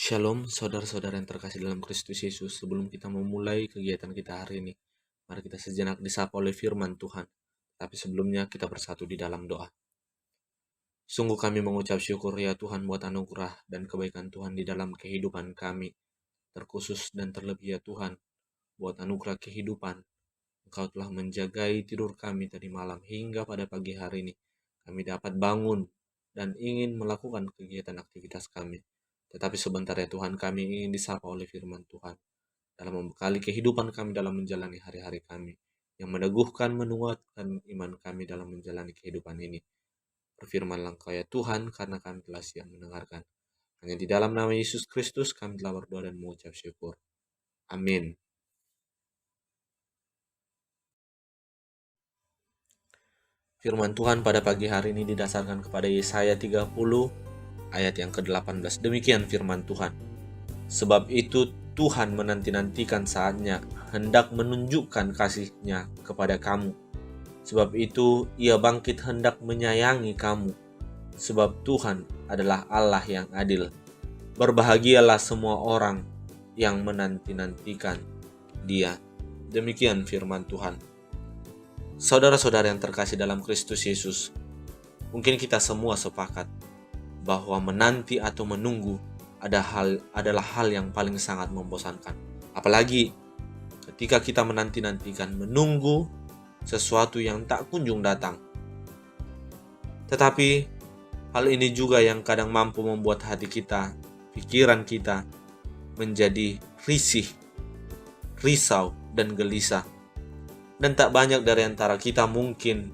Shalom, saudara-saudara yang terkasih dalam Kristus Yesus. Sebelum kita memulai kegiatan kita hari ini, mari kita sejenak disapa oleh firman Tuhan. Tapi sebelumnya kita bersatu di dalam doa. Sungguh kami mengucap syukur ya Tuhan buat anugerah dan kebaikan Tuhan di dalam kehidupan kami. Terkhusus dan terlebih ya Tuhan, buat anugerah kehidupan. Engkau telah menjagai tidur kami tadi malam hingga pada pagi hari ini. Kami dapat bangun dan ingin melakukan kegiatan aktivitas kami. Tetapi sebentar ya Tuhan, kami ingin disapa oleh firman Tuhan dalam membekali kehidupan kami dalam menjalani hari-hari kami, yang meneguhkan, menguatkan iman kami dalam menjalani kehidupan ini. Berfirmanlah Engkau ya Tuhan, karena kami telah siap mendengarkan. Hanya di dalam nama Yesus Kristus kami telah berdoa dan mengucap syukur. Amin. Firman Tuhan pada pagi hari ini didasarkan kepada Yesaya 30 ayat yang ke-18. Demikian firman Tuhan. Sebab itu Tuhan menanti-nantikan saatnya, hendak menunjukkan kasih-Nya kepada kamu. Sebab itu Ia bangkit hendak menyayangi kamu. Sebab Tuhan adalah Allah yang adil. Berbahagialah semua orang yang menanti-nantikan Dia. Demikian firman Tuhan. Saudara-saudara yang terkasih dalam Kristus Yesus, mungkin kita semua sepakat bahwa menanti atau menunggu adalah hal yang paling sangat membosankan. Apalagi ketika kita menanti-nantikan, menunggu sesuatu yang tak kunjung datang. Tetapi hal ini juga yang kadang mampu membuat hati kita, pikiran kita menjadi risih, risau, dan gelisah. Dan tak banyak dari antara kita mungkin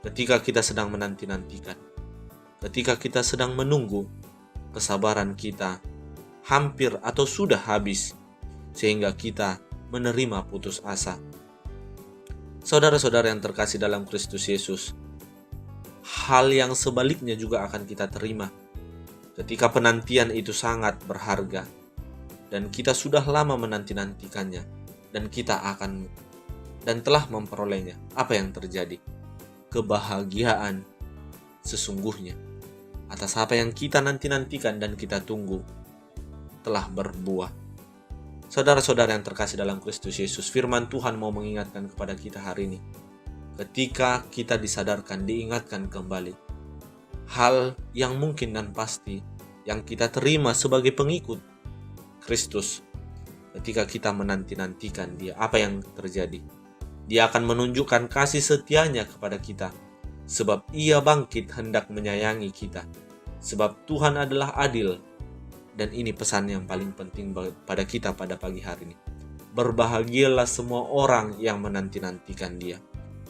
ketika kita sedang menanti-nantikan, ketika kita sedang menunggu, kesabaran kita hampir atau sudah habis, sehingga kita menerima putus asa. Saudara-saudara yang terkasih dalam Kristus Yesus, hal yang sebaliknya juga akan kita terima ketika penantian itu sangat berharga dan kita sudah lama menanti-nantikannya dan kita akan dan telah memperolehnya. Apa yang terjadi? Kebahagiaan sesungguhnya atas apa yang kita nanti-nantikan dan kita tunggu telah berbuah. Saudara-saudara yang terkasih dalam Kristus Yesus, firman Tuhan mau mengingatkan kepada kita hari ini. Ketika kita disadarkan, diingatkan kembali hal yang mungkin dan pasti yang kita terima sebagai pengikut Kristus. Ketika kita menanti-nantikan Dia, apa yang terjadi? Dia akan menunjukkan kasih setianya kepada kita. Sebab Ia bangkit hendak menyayangi kita. Sebab Tuhan adalah adil. Dan ini pesan yang paling penting pada kita pada pagi hari ini. Berbahagialah semua orang yang menanti-nantikan Dia.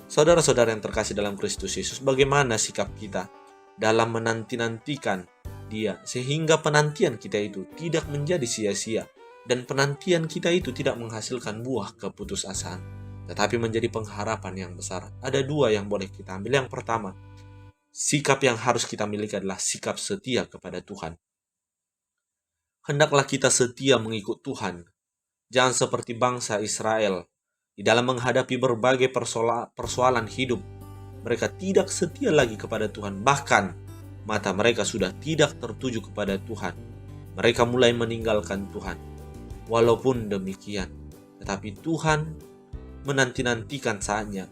Saudara-saudara yang terkasih dalam Kristus Yesus, bagaimana sikap kita dalam menanti-nantikan Dia, sehingga penantian kita itu tidak menjadi sia-sia, dan penantian kita itu tidak menghasilkan buah keputusasaan, tetapi menjadi pengharapan yang besar. Ada dua yang boleh kita ambil. Yang pertama, sikap yang harus kita miliki adalah sikap setia kepada Tuhan. Hendaklah kita setia mengikut Tuhan. Jangan seperti bangsa Israel di dalam menghadapi berbagai persoalan hidup. Mereka tidak setia lagi kepada Tuhan. Bahkan mata mereka sudah tidak tertuju kepada Tuhan. Mereka mulai meninggalkan Tuhan. Walaupun demikian, tetapi Tuhan menanti-nantikan saatnya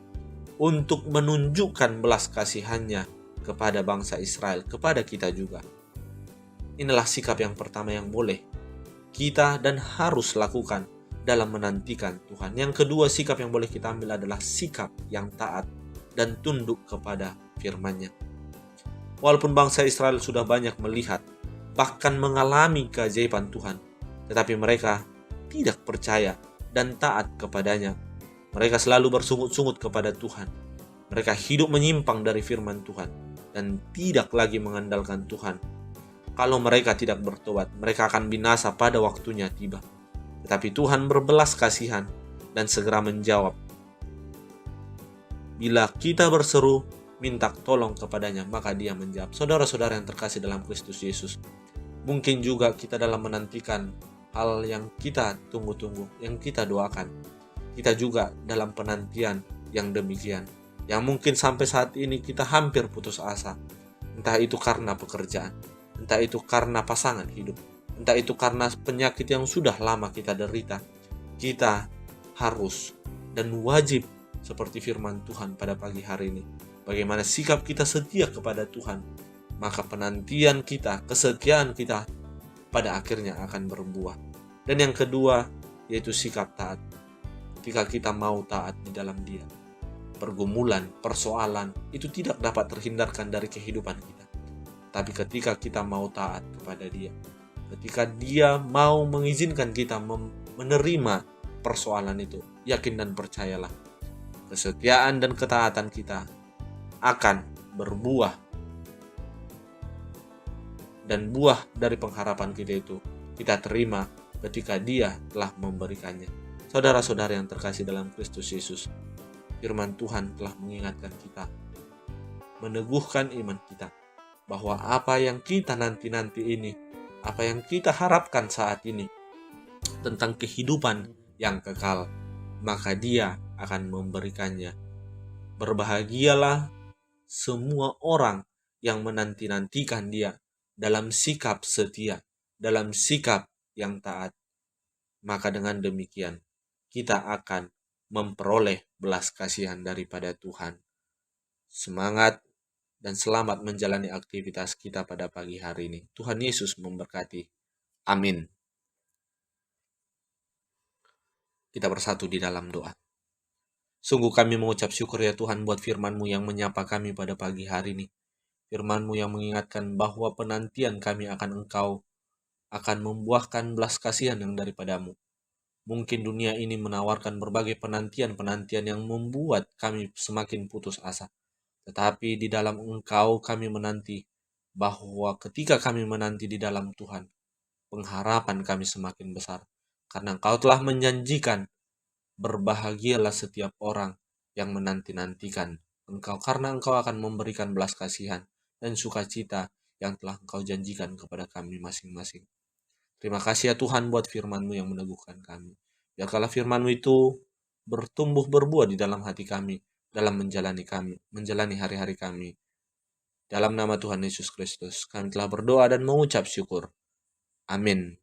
untuk menunjukkan belas kasihannya kepada bangsa Israel, kepada kita juga. Inilah sikap yang pertama yang boleh kita dan harus lakukan dalam menantikan Tuhan. Yang kedua, sikap yang boleh kita ambil adalah sikap yang taat dan tunduk kepada firman-Nya. Walaupun bangsa Israel sudah banyak melihat, bahkan mengalami keajaiban Tuhan, tetapi mereka tidak percaya dan taat kepadanya. Mereka selalu bersungut-sungut kepada Tuhan. Mereka hidup menyimpang dari firman Tuhan dan tidak lagi mengandalkan Tuhan. Kalau mereka tidak bertobat, mereka akan binasa pada waktunya tiba. Tetapi Tuhan berbelas kasihan dan segera menjawab. Bila kita berseru, minta tolong kepadanya, maka Dia menjawab. Saudara-saudara yang terkasih dalam Kristus Yesus, mungkin juga kita dalam menantikan hal yang kita tunggu-tunggu, yang kita doakan. Kita juga dalam penantian yang demikian, yang mungkin sampai saat ini kita hampir putus asa. Entah itu karena pekerjaan, entah itu karena pasangan hidup, entah itu karena penyakit yang sudah lama kita derita, kita harus dan wajib seperti firman Tuhan pada pagi hari ini. Bagaimana sikap kita setia kepada Tuhan, maka penantian kita, kesetiaan kita pada akhirnya akan berbuah. Dan yang kedua, yaitu sikap taat. Ketika kita mau taat di dalam Dia, pergumulan, persoalan itu tidak dapat terhindarkan dari kehidupan kita. Tapi ketika kita mau taat kepada Dia, ketika Dia mau mengizinkan kita menerima persoalan itu, yakin dan percayalah, kesetiaan dan ketaatan kita akan berbuah. Dan buah dari pengharapan kita itu kita terima ketika Dia telah memberikannya. Saudara-saudara yang terkasih dalam Kristus Yesus, firman Tuhan telah mengingatkan kita, meneguhkan iman kita, bahwa apa yang kita nanti-nanti ini, apa yang kita harapkan saat ini, tentang kehidupan yang kekal, maka Dia akan memberikannya. Berbahagialah semua orang yang menanti-nantikan Dia dalam sikap setia, dalam sikap yang taat. Maka dengan demikian, kita akan memperoleh belas kasihan daripada Tuhan. Semangat dan selamat menjalani aktivitas kita pada pagi hari ini. Tuhan Yesus memberkati. Amin. Kita bersatu di dalam doa. Sungguh kami mengucap syukur ya Tuhan buat firman-Mu yang menyapa kami pada pagi hari ini. Firman-Mu yang mengingatkan bahwa penantian kami akan Engkau akan membuahkan belas kasihan yang daripada-Mu. Mungkin dunia ini menawarkan berbagai penantian-penantian yang membuat kami semakin putus asa. Tetapi di dalam Engkau kami menanti, bahwa ketika kami menanti di dalam Tuhan, pengharapan kami semakin besar. Karena Engkau telah menjanjikan, berbahagialah setiap orang yang menanti-nantikan Engkau, karena Engkau akan memberikan belas kasihan dan sukacita yang telah Engkau janjikan kepada kami masing-masing. Terima kasih ya Tuhan buat firman-Mu yang meneguhkan kami. Biarkanlah firman-Mu itu bertumbuh berbuah di dalam hati kami, dalam menjalani hari-hari kami. Dalam nama Tuhan Yesus Kristus, kami telah berdoa dan mengucap syukur. Amin.